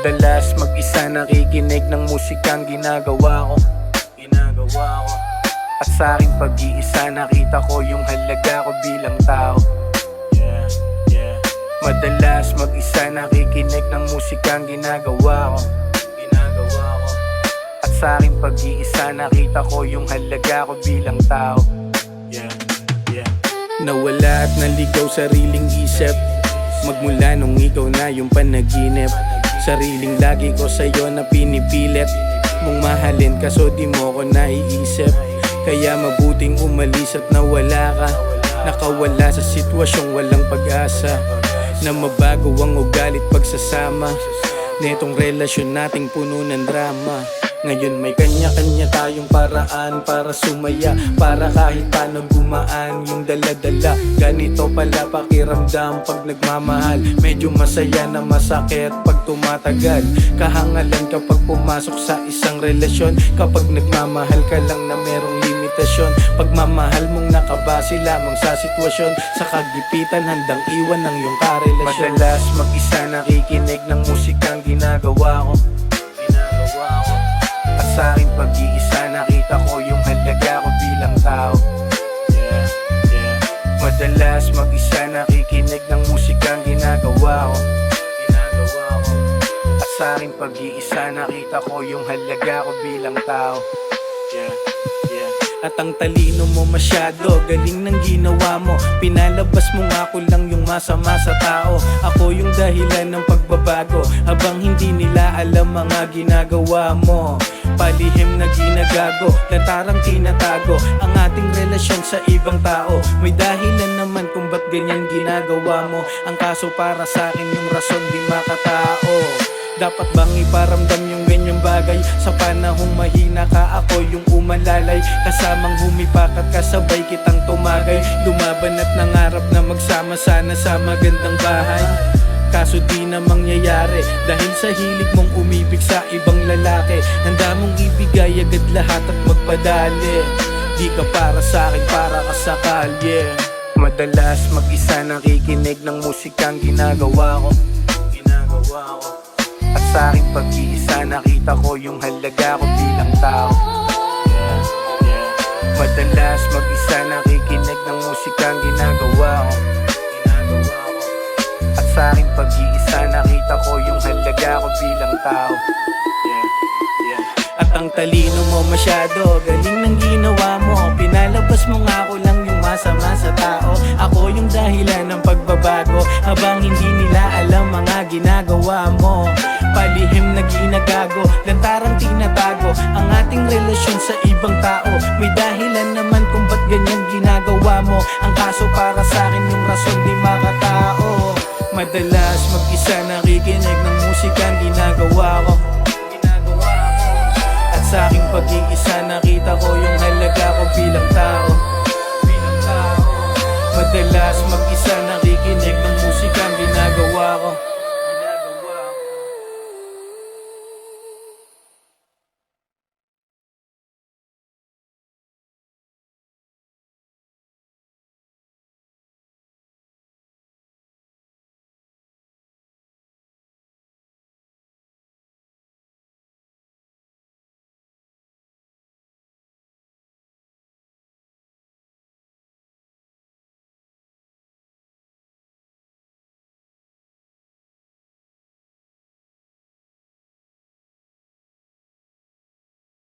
Madalas mag-isa nakikinig ng musikang ginagawa ko. At sa aking pag-iisa nakita ko yung halaga ko bilang tao. Madalas mag-isa nakikinig ng musikang ginagawa ko. At sa aking pag-iisa nakita ko yung halaga ko bilang tao. Nawala at naligaw sariling isip, magmula nung ikaw na yung panaginip. Sariling lagi ko sa'yo na pinipilit mong mahalin, kaso di mo ko naiisip. Kaya mabuting umalis at nawala ka, nakawala sa sitwasyong walang pag-asa, na mabago ang ugalit pagsasama netong relasyon nating puno ng drama. Ngayon may kanya-kanya tayong paraan para sumaya, para kahit paano gumaan yung dala-dala. Ganito pala pakiramdam pag nagmamahal, medyo masaya na masakit pag tumatagal. Kahangalan kapag pumasok sa isang relasyon, kapag nagmamahal ka lang na merong limitasyon. Pagmamahal mong nakabase lamang sa sitwasyon, sa kagipitan handang iwan ng iyong karelasyon. Madalas mag-isa nakikinig ng musikang ginagawa ko. At sa aking pag-iisa nakita ko yung halaga ko bilang tao. Madalas mag-isa nakikinig ng musikang ginagawa ko. At sa aking pag-iisa nakita ko yung halaga ko bilang tao. At ang talino mo masyado, galing ng ginawa mo. Pinalabas mo nga ko lang yung masama sa tao. Ako yung dahilan ng pagbabago, habang hindi nila alam mga ginagawa mo. Palihim na ginagago, lantarang tinatago ang ating relasyon sa ibang tao. May dahilan naman kung ba't ganyan ginagawa mo. Ang kaso para sa akin yung rason di makatao. Dapat bang iparamdam yung ganyang bagay? Sa panahong mahina ka, ako yung umalalay, kasamang humipak at kasabay kitang tumagay. Lumaban at nangarap na magsama sana sa magandang bahay. Kaso di na mangyayari dahil sa hilig mong umibig sa ibang lalaki. Handa mong ibigay agad lahat at magpadali. Di ka para sa akin, para ka sa kalye. Madalas mag-isa nakikinig ng musikang ginagawa ko. At sa aking pag-iisa nakita ko yung halaga ko bilang tao. Madalas mag-isa nakikinig ng musikang ginagawa ko. At sa aking pag-iisa nakita ko yung halaga ko bilang tao. At ang talino mo masyado, galing ng ginawa mo. Pinalabas mo nga ko lang yung masama sa tao. Ako yung dahilan ng pagbabago, habang hindi nila alam mga ginagawa mo. Palihim na ginagago, lantarang tinatago ang ating relasyon sa ibang tao. May dahilan naman kung ba't ganyan ginagawa mo. Ang kaso para sa akin yung rason di makatao. Madalas mag-isa nakikinig ng musikang ginagawa ko. At sa aking pag-iisa nakita ko yung